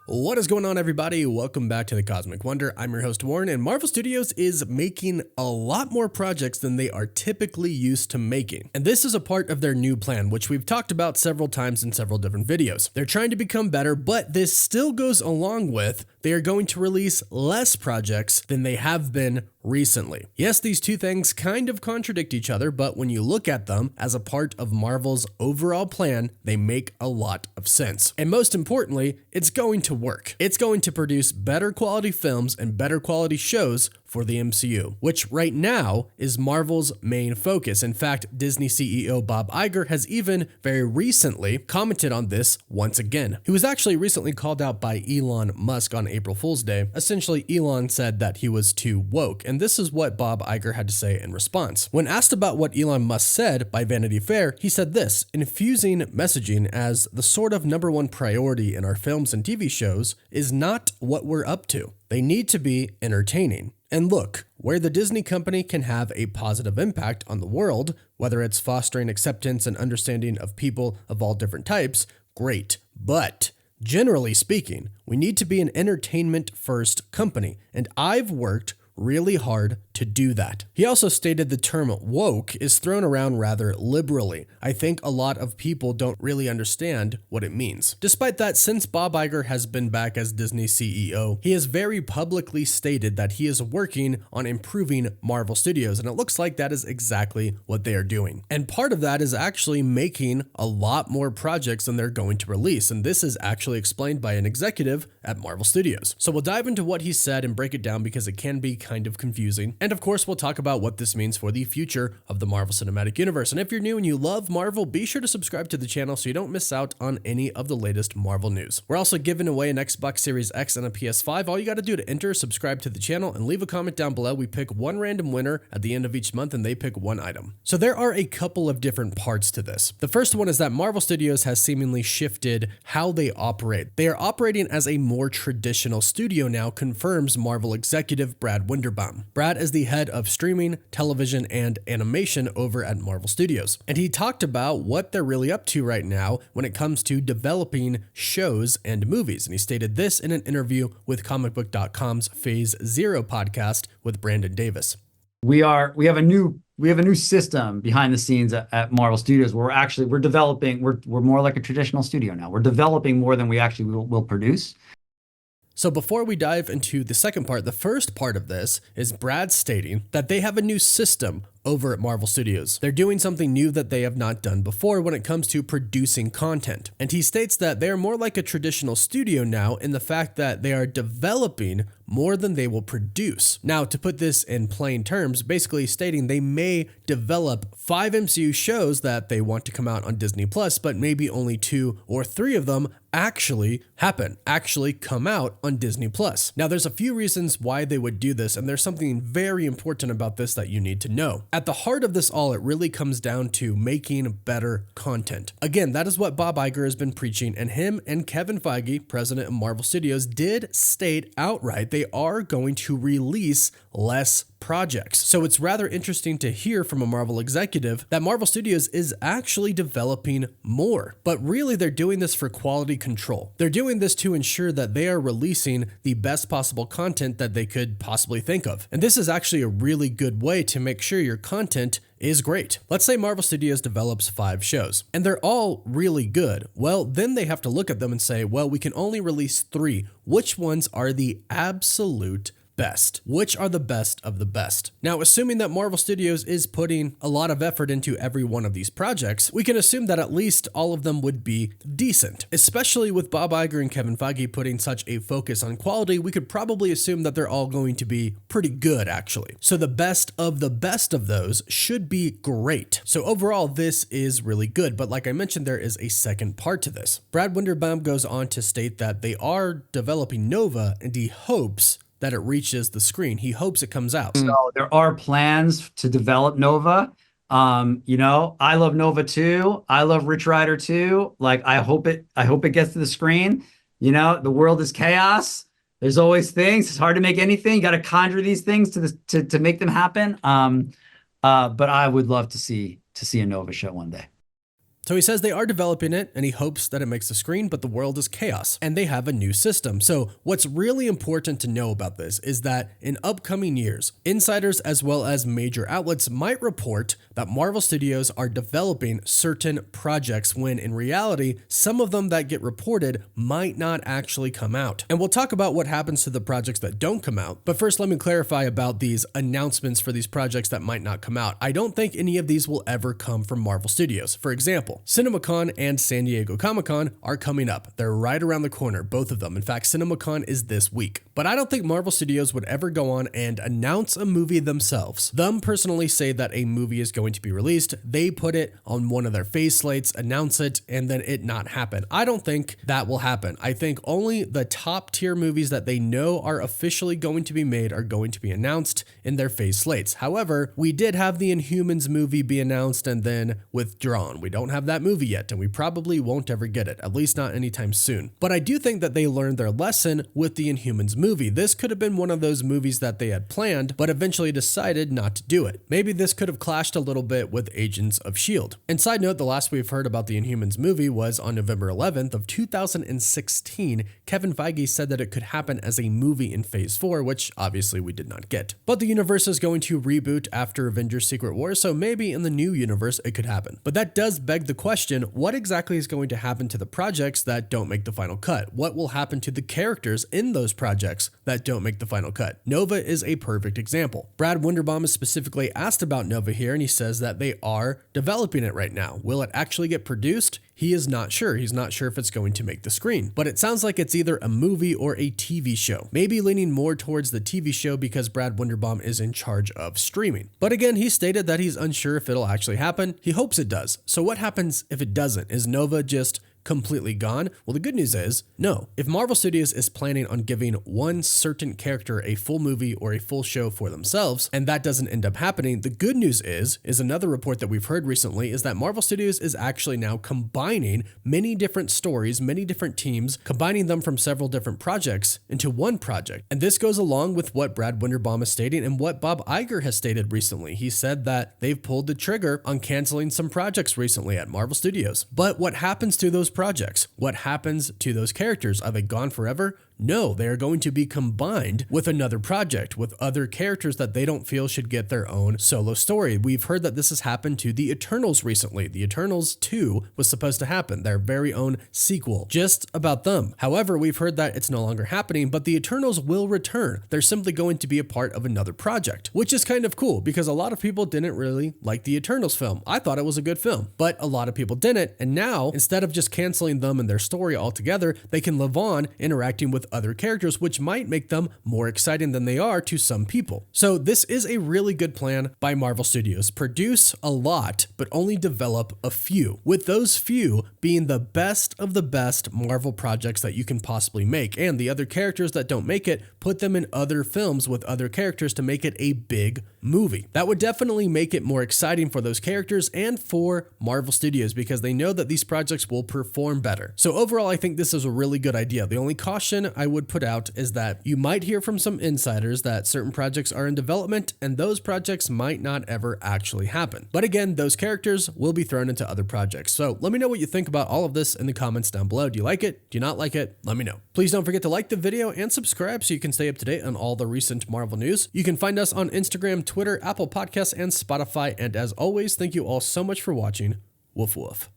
What is going on, everybody? Welcome back to the Cosmic Wonder. I'm your host, Warren, and Marvel Studios is making a lot more projects than they are typically used to making. And this is a part of their new plan, which we've talked about several times in several different videos. They're trying to become better, but this still goes along with they are going to release less projects than they have been recently. Yes, these two things kind of contradict each other, but when you look at them as a part of Marvel's overall plan, they make a lot of sense. And most importantly, it's going to work. It's going to produce better quality films and better quality shows for the MCU, which right now is Marvel's main focus. In fact, Disney CEO Bob Iger has even very recently commented on this once again. He was actually recently called out by Elon Musk on April Fool's Day. Essentially, Elon said that he was too woke, and this is what Bob Iger had to say in response. When asked about what Elon Musk said by Vanity Fair, he said this: infusing messaging as the sort of #1 priority in our films and TV shows is not what we're up to. They need to be entertaining. And look, where the Disney company can have a positive impact on the world, whether it's fostering acceptance and understanding of people of all different types, great. But generally speaking, we need to be an entertainment-first company, and I've worked really hard to do that. He also stated the term woke is thrown around rather liberally. I think a lot of people don't really understand what it means. Despite that, since Bob Iger has been back as Disney CEO, he has very publicly stated that he is working on improving Marvel Studios, and it looks like that is exactly what they are doing. And part of that is actually making a lot more projects than they're going to release, and this is actually explained by an executive at Marvel Studios. So we'll dive into what he said and break it down because it can be kind of confusing. And of course, we'll talk about what this means for the future of the Marvel Cinematic Universe. And if you're new and you love Marvel, be sure to subscribe to the channel so you don't miss out on any of the latest Marvel news. We're also giving away an Xbox Series X and a PS5. All you got to do to enter is subscribe to the channel and leave a comment down below. We pick one random winner at the end of each month and they pick one item. So there are a couple of different parts to this. The first one is that Marvel Studios has seemingly shifted how they operate. They are operating as a more traditional studio now, confirms Marvel executive Brad Winderbaum. Brad is the head of streaming, television, and animation over at Marvel Studios. And he talked about what they're really up to right now when it comes to developing shows and movies. And he stated this in an interview with comicbook.com's Phase Zero podcast with Brandon Davis. We have a new system behind the scenes at Marvel Studios where we're developing, we're more like a traditional studio now. We're developing more than we actually will produce. So before we dive into the second part, the first part of this is Brad stating that they have a new system over at Marvel Studios. They're doing something new that they have not done before when it comes to producing content. And he states that they're more like a traditional studio now in the fact that they are developing more than they will produce. Now, to put this in plain terms, basically stating they may develop 5 MCU shows that they want to come out on Disney Plus, but maybe only 2 or 3 of them actually come out on Disney Plus. Now, there's a few reasons why they would do this, and there's something very important about this that you need to know. At the heart of this all, it really comes down to making better content. Again, that is what Bob Iger has been preaching, and him and Kevin Feige, president of Marvel Studios, did state outright they are going to release less projects. So it's rather interesting to hear from a Marvel executive that Marvel Studios is actually developing more. But really, they're doing this for quality control. They're doing this to ensure that they are releasing the best possible content that they could possibly think of. And this is actually a really good way to make sure your content is great. Let's say Marvel Studios develops 5 shows and they're all really good. Well, then they have to look at them and say, well, we can only release 3. Which ones are the absolute best? Which are the best of the best? Now, assuming that Marvel Studios is putting a lot of effort into every one of these projects, we can assume that at least all of them would be decent. Especially with Bob Iger and Kevin Feige putting such a focus on quality, we could probably assume that they're all going to be pretty good, actually. So the best of those should be great. So overall, this is really good. But like I mentioned, there is a second part to this. Brad Winderbaum goes on to state that they are developing Nova, and he hopes that it reaches the screen. He hopes it comes out. So there are plans to develop Nova. I love Nova too. I love Rich Rider too. Like, I hope it gets to the screen. The world is chaos. There's always things. It's hard to make anything. You got to conjure these things to make them happen. But I would love to see a Nova show one day. So he says they are developing it and he hopes that it makes the screen, but the world is chaos and they have a new system. So what's really important to know about this is that in upcoming years, insiders as well as major outlets might report that Marvel Studios are developing certain projects when in reality, some of them that get reported might not actually come out. And we'll talk about what happens to the projects that don't come out. But first, let me clarify about these announcements for these projects that might not come out. I don't think any of these will ever come from Marvel Studios. For example, CinemaCon and San Diego Comic-Con are coming up. They're right around the corner, both of them. In fact, CinemaCon is this week. But I don't think Marvel Studios would ever go on and announce a movie themselves. Them personally say that a movie is going to be released. They put it on one of their face slates, announce it, and then it not happen. I don't think that will happen. I think only the top tier movies that they know are officially going to be made are going to be announced in their face slates. However, we did have the Inhumans movie be announced and then withdrawn. We don't have that movie yet, and we probably won't ever get it, at least not anytime soon. But I do think that they learned their lesson with the Inhumans movie. This could have been one of those movies that they had planned, but eventually decided not to do it. Maybe this could have clashed a little bit with Agents of S.H.I.E.L.D. And side note, the last we've heard about the Inhumans movie was on November 11th of 2016. Kevin Feige said that it could happen as a movie in Phase 4, which obviously we did not get. But the universe is going to reboot after Avengers Secret War, so maybe in the new universe it could happen. But that does beg the question, what exactly is going to happen to the projects that don't make the final cut? What will happen to the characters in those projects that don't make the final cut? Nova is a perfect example. Brad Wunderbaum is specifically asked about Nova here, and he says that they are developing it right now. Will it actually get produced? He is not sure. He's not sure if it's going to make the screen, but it sounds like it's either a movie or a TV show. Maybe leaning more towards the TV show because Brad Wunderbaum is in charge of streaming. But again, he stated that he's unsure if it'll actually happen. He hopes it does. So what happens if it doesn't? Is Nova just completely gone? Well, the good news is no. If Marvel Studios is planning on giving one certain character a full movie or a full show for themselves, and that doesn't end up happening, the good news is another report that we've heard recently is that Marvel Studios is actually now combining many different stories, many different teams, combining them from several different projects into one project. And this goes along with what Brad Wunderbaum is stating and what Bob Iger has stated recently. He said that they've pulled the trigger on canceling some projects recently at Marvel Studios. But what happens to those projects? What happens to those characters? Are they gone forever? No, they are going to be combined with another project, with other characters that they don't feel should get their own solo story. We've heard that this has happened to the Eternals recently. The Eternals 2 was supposed to happen, their very own sequel, just about them. However, we've heard that it's no longer happening, but the Eternals will return. They're simply going to be a part of another project, which is kind of cool because a lot of people didn't really like the Eternals film. I thought it was a good film, but a lot of people didn't. And now, instead of just canceling them and their story altogether, they can live on interacting with other characters, which might make them more exciting than they are to some people. So this is a really good plan by Marvel Studios. Produce a lot, but only develop a few, with those few being the best of the best Marvel projects that you can possibly make. And the other characters that don't make it, put them in other films with other characters to make it a big movie. That would definitely make it more exciting for those characters and for Marvel Studios because they know that these projects will perform better. So overall, I think this is a really good idea. The only caution I would put out is that you might hear from some insiders that certain projects are in development and those projects might not ever actually happen. But again, those characters will be thrown into other projects. So let me know what you think about all of this in the comments down below. Do you like it? Do you not like it? Let me know. Please don't forget to like the video and subscribe so you can stay up to date on all the recent Marvel news. You can find us on Instagram, Twitter, Apple Podcasts, and Spotify. And as always, thank you all so much for watching. Woof woof.